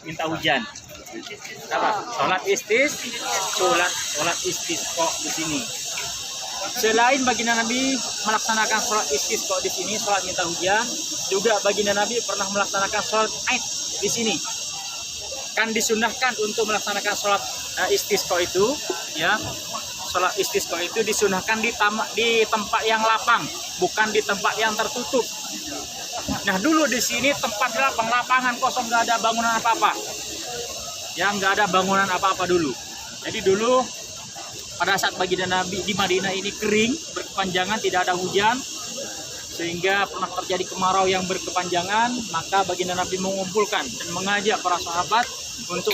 minta hujan. Apa? Sholat istisqa di sini. Selain baginda Nabi melaksanakan sholat istisqa di sini, sholat minta hujan, juga baginda Nabi pernah melaksanakan sholat Aid di sini. Kan disunahkan untuk melaksanakan sholat istisqa itu, ya. Sholat istisqa itu disunahkan di tempat yang lapang, bukan di tempat yang tertutup. Nah, dulu di sini tempat lapangan kosong, nggak ada bangunan apa-apa. Ya, nggak ada bangunan apa-apa dulu. Jadi dulu pada saat baginda Nabi di Madinah ini kering, berkepanjangan, tidak ada hujan, sehingga pernah terjadi kemarau yang berkepanjangan, maka baginda Nabi mengumpulkan dan mengajak para sahabat untuk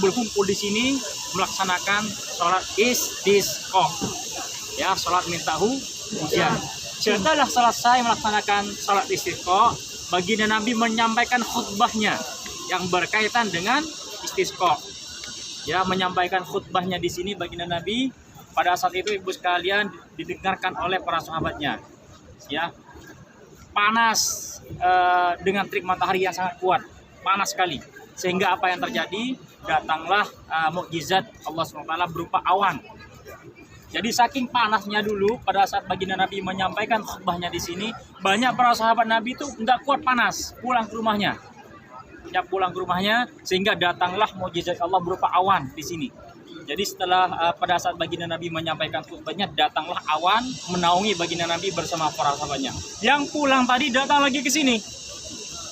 berkumpul di sini melaksanakan sholat istisqa, ya, sholat minta hujan. Setelah selesai melaksanakan sholat istisqa, baginda Nabi menyampaikan khutbahnya yang berkaitan dengan istisqa. Ya, menyampaikan khutbahnya di sini baginda Nabi pada saat itu, ibu sekalian, didengarkan oleh para sahabatnya. Ya, panas dengan terik matahari yang sangat kuat, panas sekali. Sehingga apa yang terjadi? Datanglah mukjizat Allah SWT berupa awan. Jadi saking panasnya dulu pada saat baginda Nabi menyampaikan khutbahnya di sini, banyak para sahabat Nabi itu nggak kuat panas, pulang ke rumahnya. Sehingga datanglah mukjizat Allah berupa awan di sini. Jadi setelah pada saat baginda Nabi menyampaikan khutbahnya, datanglah awan menaungi baginda Nabi bersama para sahabatnya. Yang pulang tadi datang lagi ke sini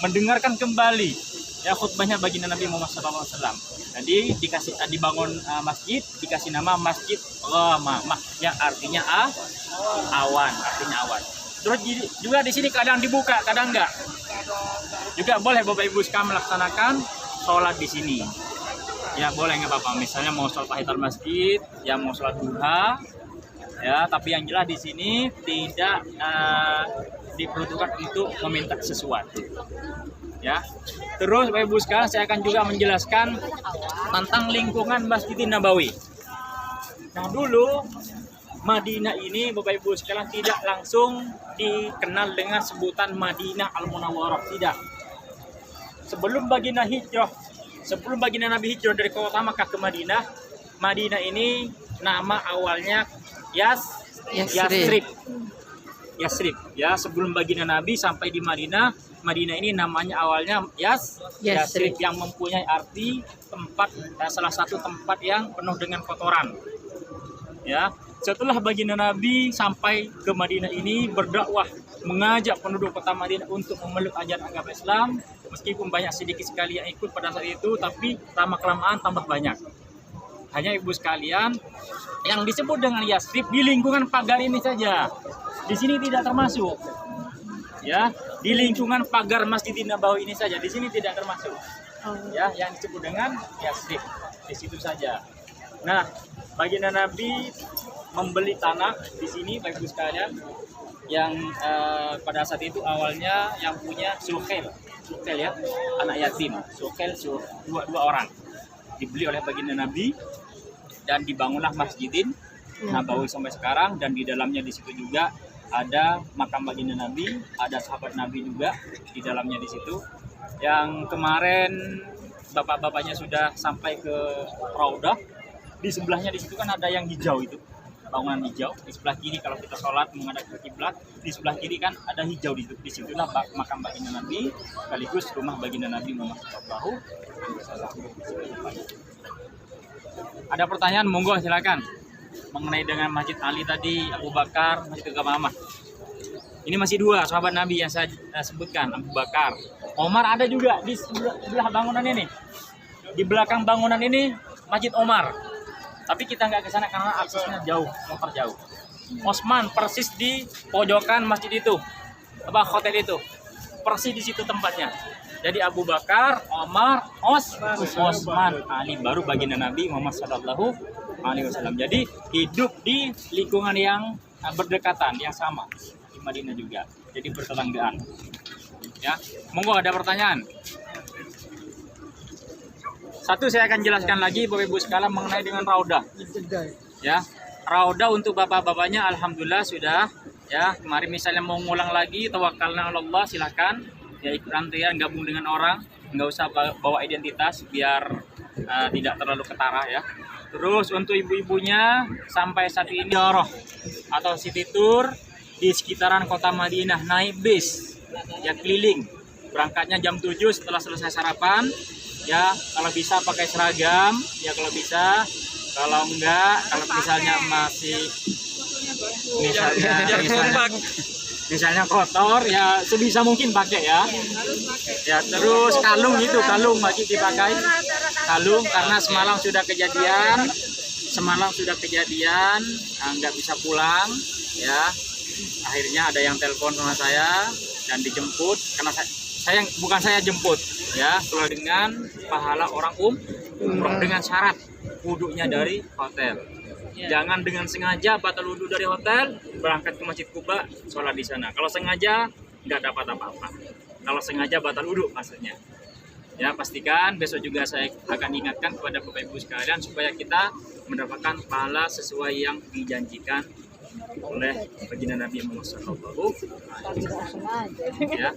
mendengarkan kembali, ya, khutbahnya baginda Nabi Muhammad SAW. Jadi dibangun masjid, dikasih nama Masjid Ghamamah, yang artinya awan, Terus juga di sini kadang dibuka, kadang enggak. Juga boleh Bapak Ibu sekalian melaksanakan sholat di sini. Ya, boleh, nggak apa-apa. Misalnya mau sholat tahiyatul masjid, ya, mau sholat duha, ya. Tapi yang jelas di sini tidak diperuntukkan untuk meminta sesuatu. Ya. Terus Bapak Ibu sekalian, saya akan juga menjelaskan tentang lingkungan Masjidin Nabawi. Nah, dulu Madinah ini Bapak Ibu sekalian tidak langsung dikenal dengan sebutan Madinah Al-Munawwarah, tidak. Sebelum baginda Nabi hijrah dari kota Makkah ke Madinah, Madinah ini nama awalnya Yasrib. Ya, sebelum baginda Nabi sampai di Madinah ini namanya awalnya Yasrib, yang mempunyai arti tempat, salah satu tempat yang penuh dengan kotoran. Ya, setelah baginda Nabi sampai ke Madinah ini berdakwah, mengajak penduduk kota Madinah untuk memeluk ajaran agama Islam. Meskipun banyak sedikit sekali yang ikut pada saat itu, tapi lama-kelamaan tambah banyak. Hanya ibu sekalian, yang disebut dengan Yasrib di lingkungan pagar ini saja. Di sini tidak termasuk. Ya, di lingkungan pagar Masjidin Nabawi ini saja. Di sini tidak termasuk. Ya, yang disebut dengan Yasrib di situ saja. Nah, baginda Nabi membeli tanah di sini, Bapak Ibu sekalian, yang pada saat itu awalnya yang punya Sukhail, ya, anak yatim. Sukhail dua orang dibeli oleh baginda Nabi, dan dibangunlah Masjidin Nabawi sampai sekarang. Dan di dalamnya di situ juga ada makam baginda Nabi, ada sahabat Nabi juga di dalamnya di situ. Yang kemarin bapak-bapaknya sudah sampai ke Raudah. Di sebelahnya di situ kan ada yang hijau itu, bangunan hijau. Di sebelah kiri kalau kita sholat menghadap ke kiblat, di sebelah kiri kan ada hijau di situ. Disitulah makam baginda Nabi, sekaligus rumah baginda Nabi Muhammad SAW. Ada pertanyaan, monggo silakan. Mengenai dengan Masjid Ali tadi, Abu Bakar, Masjid Ghamamah. Ini masih dua sahabat Nabi yang saya sebutkan, Abu Bakar. Omar ada juga di sebelah bangunan ini. Di belakang bangunan ini Masjid Omar. Tapi kita nggak ke sana karena aksesnya jauh, motor jauh. Osman persis di pojokan masjid itu, hotel itu, persis di situ tempatnya. Jadi Abu Bakar, Omar, Osman, Ali, baru baginda Nabi Muhammad SAW. Jadi hidup di lingkungan yang berdekatan, yang sama di Madinah juga. Jadi bertetanggaan. Ya, monggo ada pertanyaan. Satu saya akan jelaskan lagi Bapak Ibu sekalian mengenai dengan Raudah. Ya, Raudah untuk bapak-bapaknya alhamdulillah sudah. Ya, kemarin misalnya mau ngulang lagi tawakalna Allah, silakan. Ya, ikut antrian gabung dengan orang. nggak usah bawa identitas biar tidak terlalu ketara ya. Terus untuk ibu-ibunya sampai saat ini Ziarah atau city tour di sekitaran kota Madinah, naik bis ya keliling. Berangkatnya jam 7 setelah selesai sarapan ya, kalau bisa pakai seragam ya kalau bisa. Kalau enggak, kalau misalnya masih misalnya kotor ya sebisa mungkin pakai ya. Ya terus kalung wajib dipakai. Kalung karena semalam sudah kejadian, nggak bisa pulang ya. Akhirnya ada yang telepon sama saya dan dijemput karena bukan saya jemput ya, keluar dengan pahala orang umroh dengan syarat wudhunya dari hotel. Jangan dengan sengaja batal wudhu dari hotel, berangkat ke Masjid Kuba, sholat di sana. Kalau sengaja nggak dapat apa-apa. Kalau sengaja batal wudhu maksudnya. Ya pastikan besok juga saya akan ingatkan kepada Bapak Ibu sekalian supaya kita mendapatkan pahala sesuai yang dijanjikan oleh baginda Nabi Muhammad SAW. Ya.